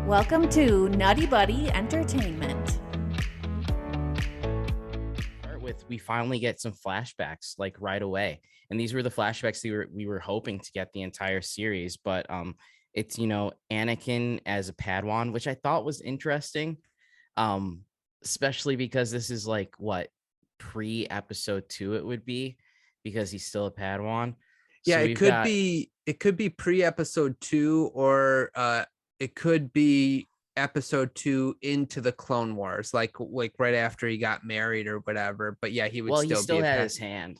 Welcome to NuttieBuddie Entertainment. Start with we finally get some flashbacks like right away, and these were the flashbacks we were hoping to get the entire series, but it's Anakin as a Padawan, which I thought was interesting, um especially because this is like what pre episode 2 it would be because he's still a Padawan. Yeah, So it we've could got be pre-episode 2 or it could be episode 2 into the Clone Wars, like right after he got married or whatever. But yeah, he would well he still still be had his hand.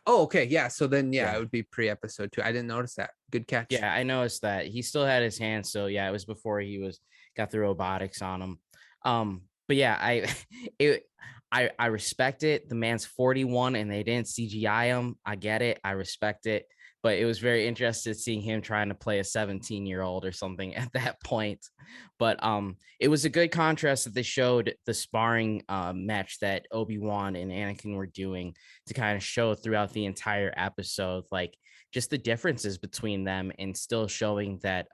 Oh, okay. Yeah. So then Yeah. it would be pre-episode 2. I didn't notice that. Good catch. Yeah, I noticed that he still had his hand. So yeah, it was before he got the robotics on him. But yeah, I respect it. The man's 41 and they didn't CGI him. I get it. I respect it. But it was very interesting seeing him trying to play a 17-year-old or something at that point. But it was a good contrast that they showed the sparring match that Obi-Wan and Anakin were doing to kind of show throughout the entire episode, like just the differences between them, and still showing that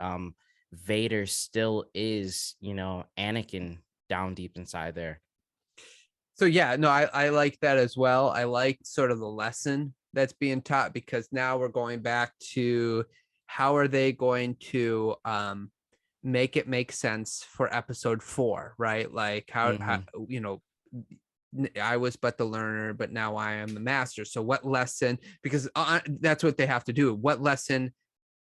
Vader still is, Anakin down deep inside there. So yeah, no, I like that as well. I like sort of the lesson that's being taught, because now we're going back to how are they going to make it make sense for episode 4, right? Like how I was but the learner, but now I am the master. So what lesson, because that's what they have to do. What lesson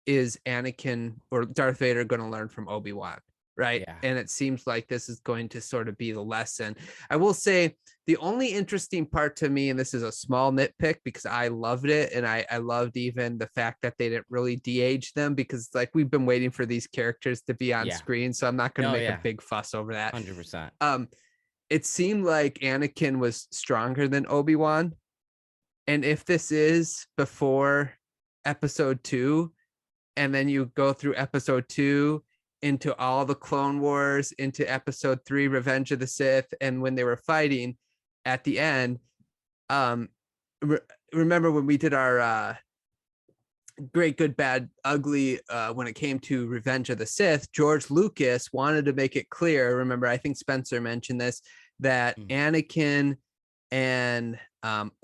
is Anakin or Darth Vader going to learn from Obi-Wan? Right. Yeah. And it seems like this is going to sort of be the lesson. I will say the only interesting part to me, and this is a small nitpick because I loved it, and I loved even the fact that they didn't really de-age them, because like we've been waiting for these characters to be on screen. So I'm not going to make a big fuss over that. 100%. It seemed like Anakin was stronger than Obi-Wan. And if this is before episode 2, and then you go through episode 2 into all the Clone Wars, into episode 3, Revenge of the Sith, and when they were fighting at the end, remember when we did our Great, Good, Bad, Ugly, when it came to Revenge of the Sith, George Lucas wanted to make it clear, remember, I think Spencer mentioned this, that Anakin and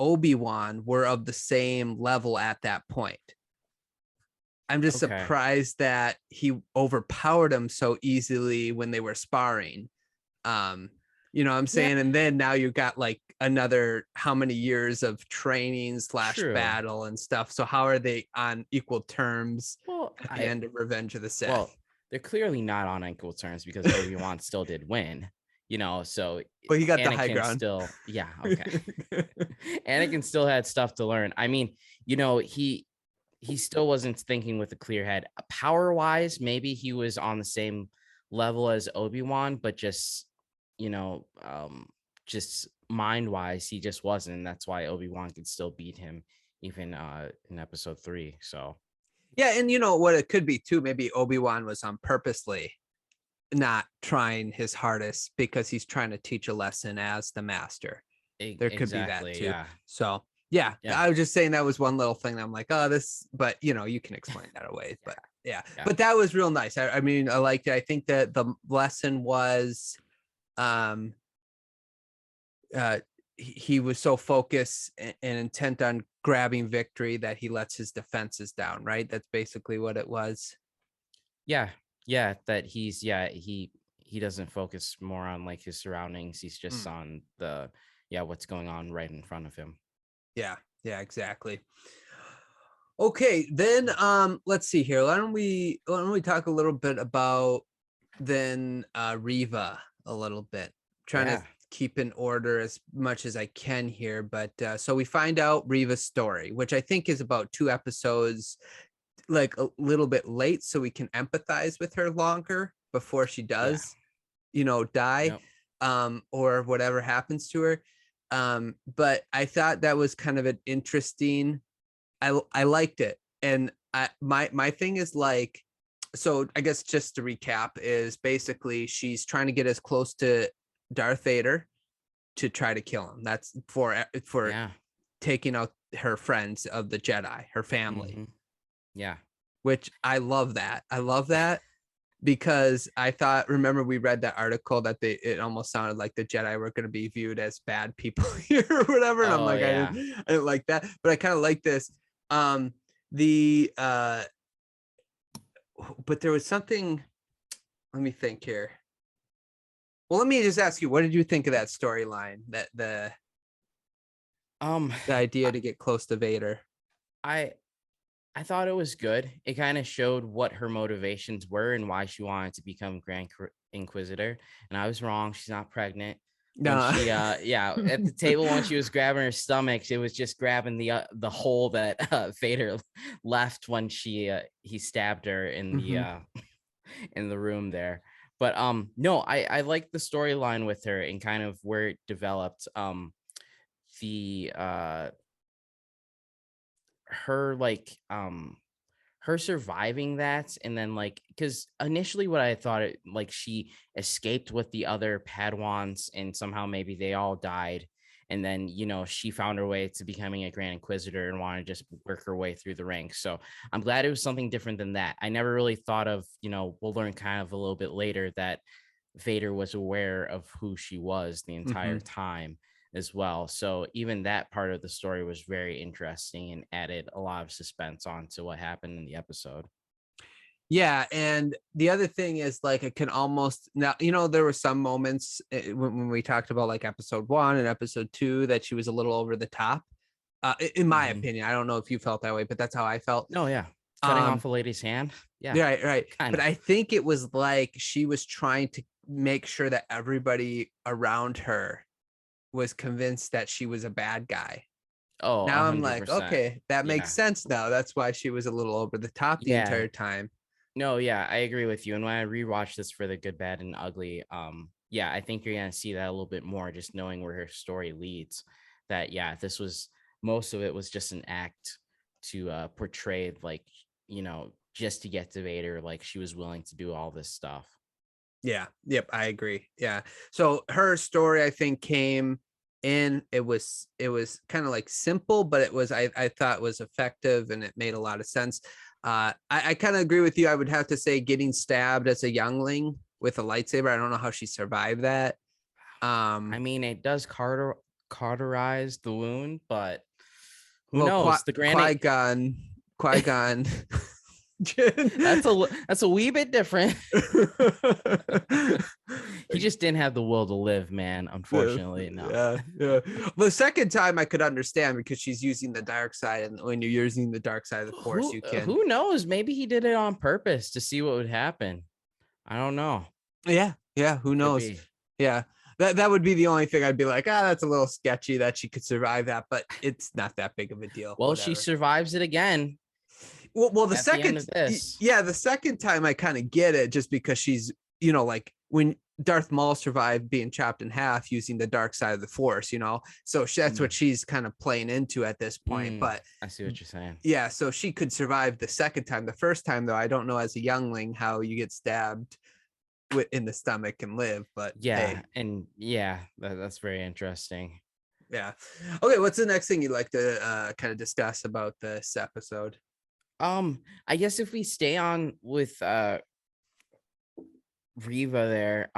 Obi-Wan were of the same level at that point. I'm just surprised that he overpowered him so easily when they were sparring. You know what I'm saying? Yeah. And then now you got like another how many years of training / battle and stuff. So how are they on equal terms at the end of Revenge of the Sith? Well, they're clearly not on equal terms because Obi-Wan still did win, so but he got Anakin the high ground. Still, yeah, okay. Anakin still had stuff to learn. I mean, he still wasn't thinking with a clear head. Power-wise, maybe he was on the same level as Obi-Wan, but just, just mind-wise, he just wasn't. And that's why Obi-Wan could still beat him even in episode 3. So yeah, and you know what it could be too, maybe Obi-Wan was on purposely not trying his hardest because he's trying to teach a lesson as the master. There could be that too. Yeah. So yeah, I was just saying that was one little thing. I'm like, oh, this, but you can explain that away. But yeah, but that was real nice. I mean, I liked it. I think that the lesson was, he was so focused and intent on grabbing victory that he lets his defenses down. Right. That's basically what it was. Yeah. That he doesn't focus more on like his surroundings. He's just on the, what's going on right in front of him. Yeah, exactly. Okay, then let's see here. Why don't we talk a little bit about then Reva a little bit. Trying to keep in order as much as I can here, but so we find out Reva's story, which I think is about 2 episodes like a little bit late, so we can empathize with her longer before she does die. Or whatever happens to her. But I thought that was kind of an interesting, I liked it. And my thing is like, so I guess just to recap is basically she's trying to get as close to Darth Vader to try to kill him. That's for taking out her friends of the Jedi, her family. Yeah. Which I love that. because I thought, remember we read that article that it almost sounded like the Jedi were going to be viewed as bad people here or whatever. And I'm Oh like, yeah. I didn't like that, but I kind of like this. The but there was something, let me think here. Well, let me just ask you, what did you think of that storyline, that the idea to get close to Vader? I thought it was good. It kind of showed what her motivations were and why she wanted to become Grand Inquisitor. And I was wrong. She's not pregnant. When No. she yeah, at the table when she was grabbing her stomach, it was just grabbing the hole that Vader left when he stabbed her in the in the room there. But no, I like the storyline with her and kind of where it developed. The her like her surviving that, and then like, because initially what I thought it like she escaped with the other Padawans and somehow maybe they all died, and then she found her way to becoming a Grand Inquisitor and wanted to just work her way through the ranks. So I'm glad it was something different than that. I never really thought of, we'll learn kind of a little bit later that Vader was aware of who she was the entire time as well. So even that part of the story was very interesting and added a lot of suspense onto what happened in the episode. Yeah, and the other thing is, like, it can almost, now, there were some moments when we talked about like episode 1 and episode 2 that she was a little over the top, in my opinion. I don't know if you felt that way, but that's how I felt. No, yeah, cutting off a lady's hand. Yeah, right. kinda. But I think it was like she was trying to make sure that everybody around her was convinced that she was a bad guy. Oh, Now I'm 100%. like, okay, that makes Yeah. sense now. That's why she was a little over the top the entire time. No, yeah, I agree with you. And when I rewatched this for the good, bad, and ugly, yeah, I think you're gonna see that a little bit more, just knowing where her story leads. That this was, most of it was just an act to portray, like, just to get to Vader, like she was willing to do all this stuff. Yeah. Yep. I agree. Yeah. So her story, I think, came in. It was kind of like simple, but I thought was effective and it made a lot of sense. I kind of agree with you. I would have to say getting stabbed as a youngling with a lightsaber. I don't know how she survived that. I mean, it does cauterize the wound, but who Well, knows? The Qui-Gon. that's a wee bit different. He just didn't have the will to live, man. Unfortunately, no. Yeah. The second time I could understand, because she's using the dark side, and when you're using the dark side of the Force, you can. Who knows? Maybe he did it on purpose to see what would happen. I don't know. Yeah. Who knows? Yeah. That would be the only thing I'd be like, that's a little sketchy that she could survive that, but it's not that big of a deal. Well, she survives it again. Well, the second time I kind of get it, just because she's, like when Darth Maul survived being chopped in half using the dark side of the Force, so that's what she's kind of playing into at this point. But I see what you're saying. Yeah, so she could survive the second time. The first time, though, I don't know as a youngling how you get stabbed in the stomach and live, but yeah, and that's very interesting. Yeah. Okay, what's the next thing you'd like to kind of discuss about this episode? I guess if we stay on with Reva there,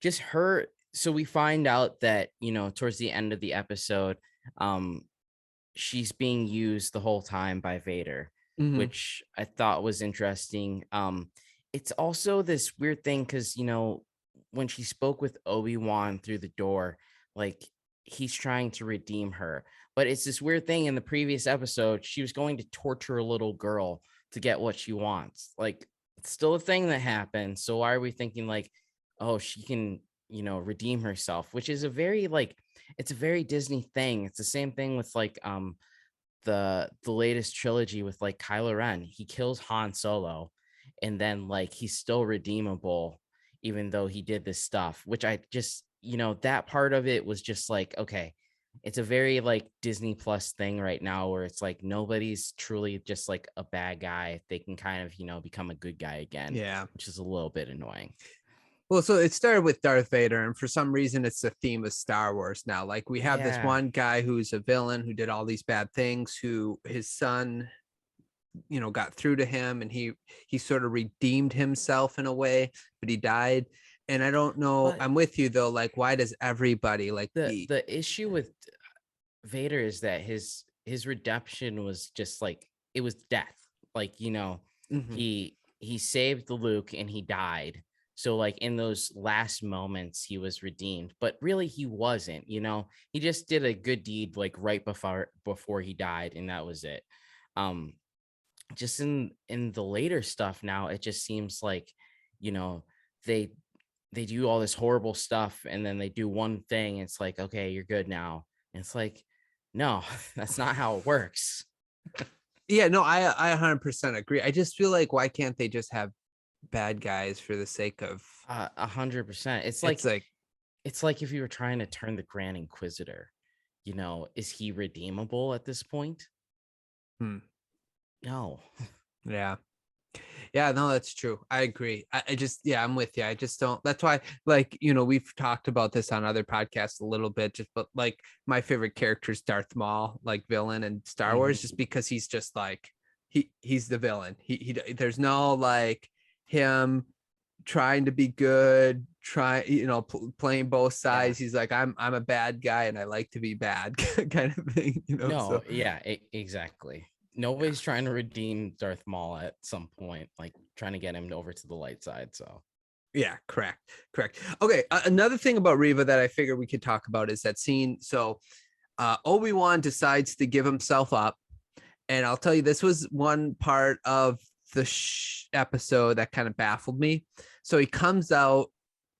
just her, so we find out that towards the end of the episode, she's being used the whole time by Vader, which I thought was interesting. It's also this weird thing because when she spoke with Obi-Wan through the door, like, he's trying to redeem her, but it's this weird thing. In the previous episode, she was going to torture a little girl to get what she wants. Like, it's still a thing that happens. So why are we thinking like, oh, she can, redeem herself, which is a very it's a very Disney thing. It's the same thing with like the latest trilogy with like Kylo Ren. He kills Han Solo, and then like he's still redeemable even though he did this stuff, which I just, that part of it was just like, okay, it's a very like Disney Plus thing right now where it's like nobody's truly just like a bad guy. They can kind of, become a good guy again. Yeah. Which is a little bit annoying. Well, so it started with Darth Vader, and for some reason it's the theme of Star Wars now. Like, we have this one guy who's a villain who did all these bad things, who his son got through to him, and he sort of redeemed himself in a way, but he died. And I don't know. But I'm with you though. Like, why does everybody like the issue with Vader is that his redemption was just like it was death. Like, Mhm. he saved the Luke and he died. So like in those last moments he was redeemed, but really he wasn't, He just did a good deed like right before he died, and that was it. Um just in the later stuff now, it just seems like, you know, they they do all this horrible stuff and then they do one thing, it's like, okay, you're good now. And it's like, no, that's not how it works. Yeah, no, I 100% agree. I just feel like, why can't they just have bad guys for the sake of 100%. it's like, It's like if you were trying to turn the Grand Inquisitor, is he redeemable at this point? hmm, No. yeah. Yeah, no, that's true. I agree. I just, yeah, I'm with you. I just don't. That's why, like, we've talked about this on other podcasts a little bit. Just, but like, my favorite character is Darth Maul, like villain in Star Wars, just Mhm. because he's just like he's the villain. There's no like him trying to be good, playing both Yeah. sides. He's like, I'm a bad guy and I like to be bad, kind of thing. No, So yeah, exactly. Nobody's trying to redeem Darth Maul at some point, like trying to get him over to the light side. So yeah, correct. Okay, another thing about Reva that I figure we could talk about is that scene. So Obi-Wan decides to give himself up, and I'll tell you, this was one part of the episode that kind of baffled me. So he comes out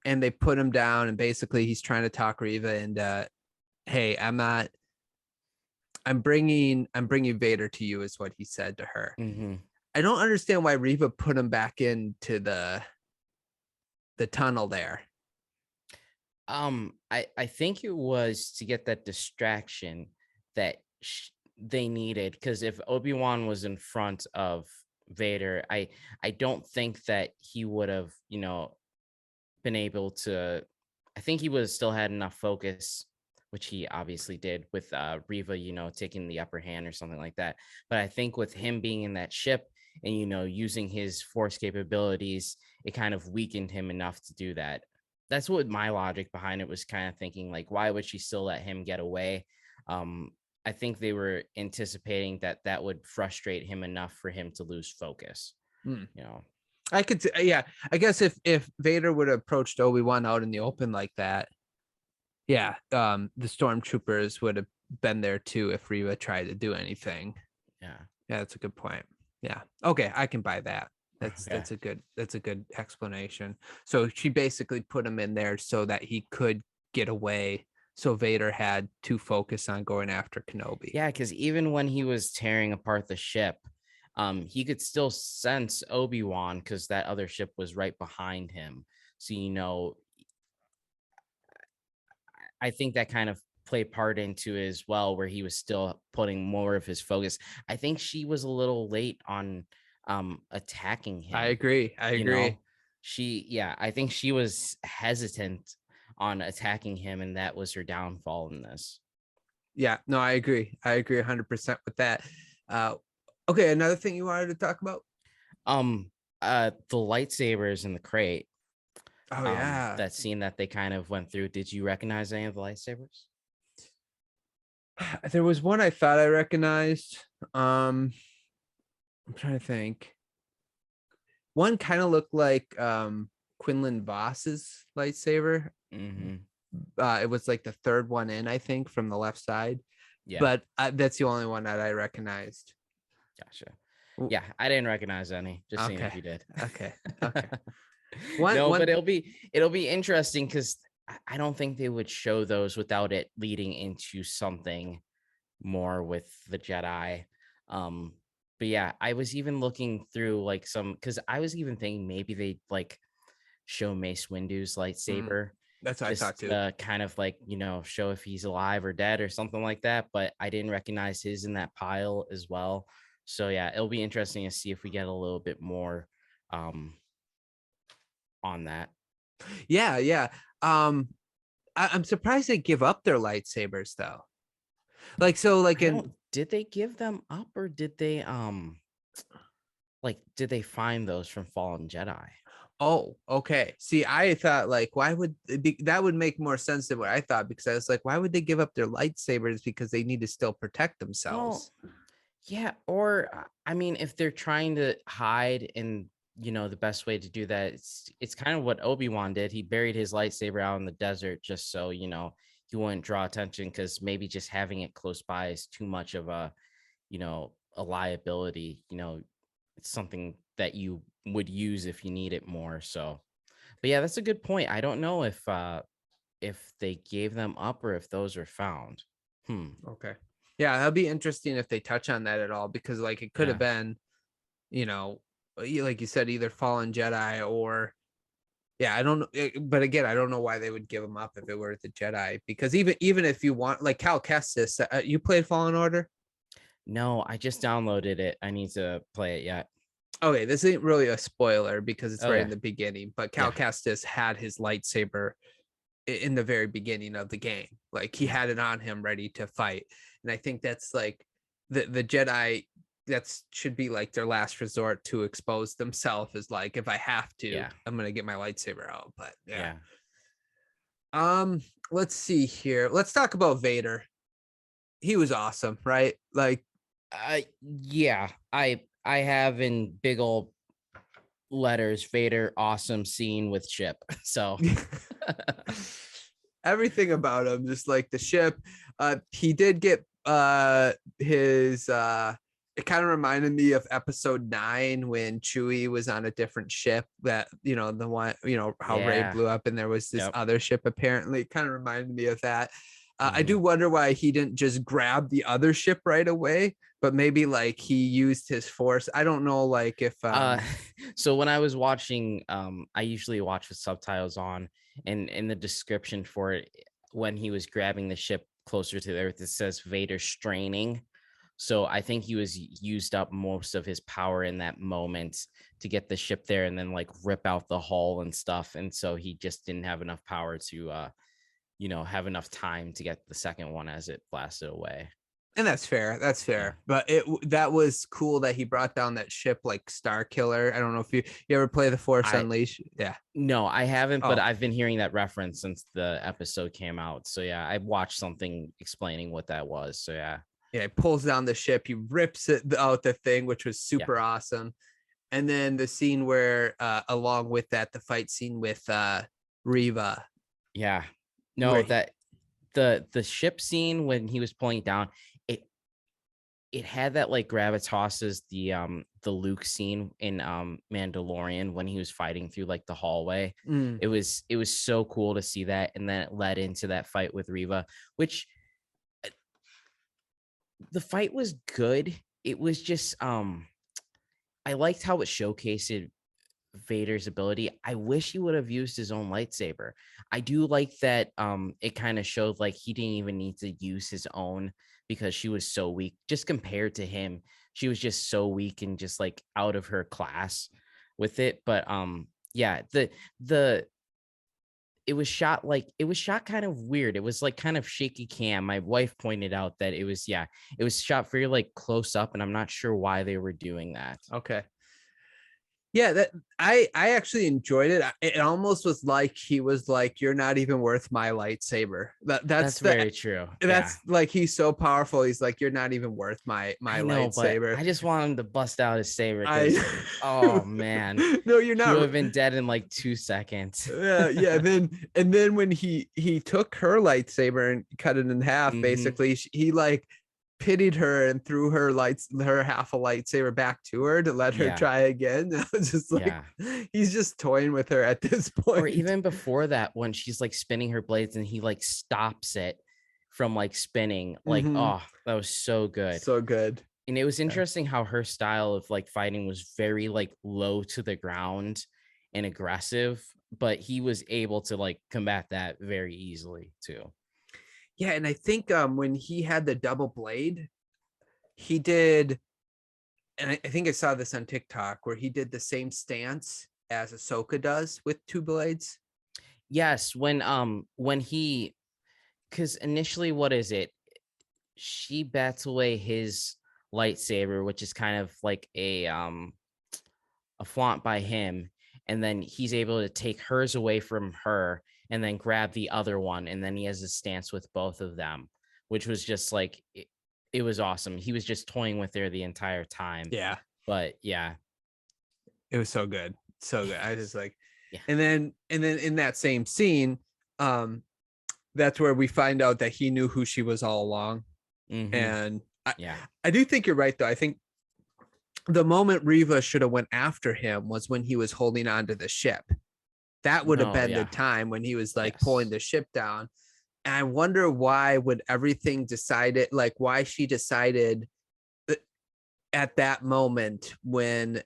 and they put him down, and basically he's trying to talk Reva, and hey, I'm bringing Vader to you, is what he said to her. mhm. I don't understand why Reva put him back into the tunnel there. I think it was to get that distraction that they needed, because if Obi-Wan was in front of Vader, I don't think that he would have, been able to. I think he would have still had enough focus, which he obviously did with Reva, taking the upper hand or something like that. But I think with him being in that ship and using his force capabilities, it kind of weakened him enough to do that. That's what my logic behind it was, kind of thinking like, why would she still let him get away? Um, I think they were anticipating that that would frustrate him enough for him to lose focus. Hmm. You know, I could, yeah. I guess if Vader would have approached Obi-Wan out in the open like that, yeah, the stormtroopers would have been there too if Reva tried to do anything. yeah, Yeah, that's a good point. Yeah. Okay, I can buy that. yeah, That's a good explanation. So she basically put him in there so that he could get away. So Vader had to focus on going after Kenobi. yeah. Because even when he was tearing apart the ship, he could still sense Obi-Wan because that other ship was right behind him. So I think that kind of played part into it as well, where he was still putting more of his focus. I think she was a little late on attacking I him. agree. I You agree. know, I think she was hesitant on attacking him, and that was her downfall in this. Yeah, no, I agree. I agree 100% with that. Uh, okay, another thing you wanted to talk about? Um, the lightsabers in the crate. Oh yeah, That scene that they kind of went through. Did you recognize any of the lightsabers? there was one I thought I recognized. I'm trying to think. One kind of looked like Quinlan Voss's lightsaber. Mm-hmm. It was like the third one in, I think, from the left side. Yeah, But that's the only one that I recognized. gotcha. W- Yeah, I didn't recognize any. Just seeing Okay, if you did. okay. One, No, one. but it'll be interesting because I don't think they would show those without it leading into something more with the Jedi. Um, but yeah, I was even looking through like some, because I was even thinking maybe they like show Mace Windu's Mm, lightsaber, that's what I thought just too. kind of like show if he's alive or dead or something like that. But I didn't recognize his in that pile as well. So yeah, it'll be interesting to see if we get a little bit more um on that. Yeah, yeah. Um, I'm surprised they give up their lightsabers though. Like so, like I in don't. Did they give them up or did they? like, did they find those from Fallen Jedi? Oh, okay. See, I thought like, why would it be, that would make more sense than what I thought, because I was like, why would they give up their lightsabers? Because they need to still protect Well, themselves. yeah, or I mean, if they're trying to hide, and the best way to do that, it's kind of what Obi-Wan did. He buried his lightsaber out in the desert just so he wouldn't draw attention, because maybe just having it close by is too much of a liability. It's something that you would use if you need it more. So, but yeah, that's a good point. I don't know if they gave them up or if those are found. Okay. Yeah, that'd be interesting if they touch on that at all, because like it could have Yeah. been, like you said, either Fallen Jedi or yeah, I don't know. But again, I don't know why they would give them up if it were the Jedi, because even if you want, like Cal Kestis, you played Fallen Order. No, I just downloaded it. I need to play it yet. Okay, this ain't really a spoiler because it's right in Okay. the beginning, but Cal Yeah. Kestis had his lightsaber in the very beginning of the game. Like he Yeah. had it on him ready to fight. And I think that's like the Jedi, that should be like their last resort to expose themselves, is like, if I have to, Yeah. I'm gonna get my lightsaber out. But yeah. Yeah. Let's see here. Let's talk about Vader. He was awesome, right? Like Yeah. I have in big old letters, Vader, awesome scene with ship. So everything about him, just like the ship. He did get his it kind of reminded me of episode 9 when Chewie was on a different ship, that the one, how Rey yeah. blew up and there was this Yep. other ship. Apparently it kind of reminded me of that. I do Mhm. wonder why he didn't just grab the other ship right away, but maybe like he used his force. I don't know, like if So when I was watching, I usually watch with subtitles on, and in the description for it, when he was grabbing the ship closer to the earth, it says Vader straining. So I think he was used up most of his power in that moment to get the ship there and then like rip out the hull and stuff. And so he just didn't have enough power to have enough time to get the second one as it blasted away. and that's fair. That's Yeah. fair. But that was cool that he brought down that ship like Star Killer. I don't know if you ever play the Force I Unleashed. Yeah. No, I haven't, but Oh, I've been hearing that reference since the episode came out. So yeah, I watched something explaining what that was. So yeah. yeah. He pulls down the ship. He rips it out the thing, which was Yeah. super awesome. And then the scene where, along with that, the fight scene with Reva. Yeah. No, Where that the ship scene when he was pulling it down, it it had that like gravitas as the Luke scene in Mandalorian when he was fighting through like the hallway. Mm. It was so cool to see that, and then it led into that fight with Reva, which the fight was good. It was just I liked how it showcased Vader's ability. I wish he would have used his own lightsaber. I do like that it kind of showed like he didn't even need to use his own because she was so weak. Just compared to him, she was just so weak and just like out of her class with it. But yeah, the it was shot kind of weird. It was like kind of shaky cam. My wife pointed out that it was shot very like close up, and I'm not sure why they were doing that. Okay. Yeah, that I actually enjoyed it. It almost was like he was like, "You're not even worth my lightsaber." That's very true. Yeah. That's like, he's so powerful. He's like, "You're not even worth my I know, but lightsaber." I just want him to bust out his saber I because, oh man, no, you're he would not. have been dead in like 2 seconds. Yeah. Then when he took her lightsaber and cut it in half, Mhm. basically, he like pitied her and threw her half a lightsaber back to her to let her Yeah, try again. I was just like, yeah. he's just toying with her at this point. Or even before that, when she's like spinning her blades and he like stops it from like spinning, like, Mhm. oh, that was so good. So good. And it was interesting how her style of like fighting was very like low to the ground and aggressive, but he was able to like combat that very easily too. Yeah, and I think when he had the double blade, he did, and I think I saw this on TikTok where he did the same stance as Ahsoka does with two blades. Yes, when he because initially what is it? She bats away his lightsaber, which is kind of like a a flaunt by him, and then he's able to take hers away from her and then grab the other one, and then he has a stance with both of them, which was just like it was awesome. He was just toying with her the entire time. Yeah. But yeah, It was so good. So good. I just like, Yeah. and then in that same scene, that's where we find out that he knew who she was all along. Mhm. And yeah, I do think you're right though. I think the moment Reva should have went after him was when he was holding on to the ship. That would have No, been yeah. the time when he was like Yes. pulling the ship down. And I wonder why would everything decided, like why she decided at that moment when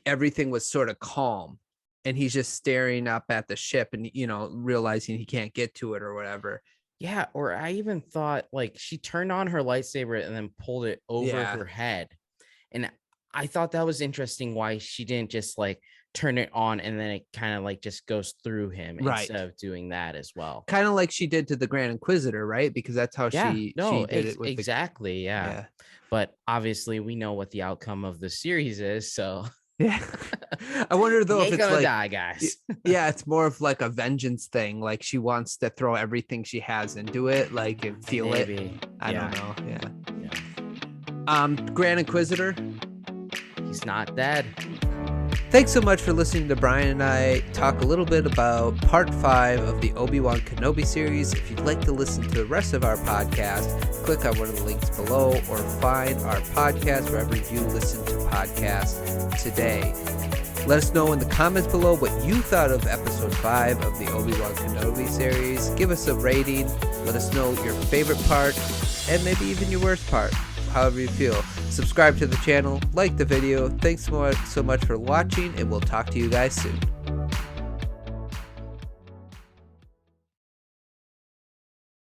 everything was sort of calm and he's just staring up at the ship and, you know, realizing he can't get to it or whatever. Yeah, or I even thought like she turned on her lightsaber and then pulled it over Yeah. her head. And I thought that was interesting why she didn't just like turn it on and then it kind of like just goes through him Right. instead of doing that as well. Kind of like she did to the Grand Inquisitor, right? Because that's how Yeah, she no, did it with exactly. Yeah. Yeah. But obviously we know what the outcome of the series is. So Yeah. I wonder though if ain't it's gonna like, die, guys. yeah, it's more of like a vengeance thing. Like she wants to throw everything she has into it, like and feel it. Maybe. I Yeah. don't know. Yeah. Yeah. Grand Inquisitor. He's not dead. Thanks so much for listening to Bryan and I talk a little bit about part 5 of the Obi-Wan Kenobi series. If you'd like to listen to the rest of our podcast, click on one of the links below or find our podcast wherever you listen to podcasts today. Let us know in the comments below what you thought of episode 5 of the Obi-Wan Kenobi series. Give us a rating. Let us know your favorite part and maybe even your worst part, however you feel. Subscribe to the channel, like the video. Thanks so much for watching, and we'll talk to you guys soon.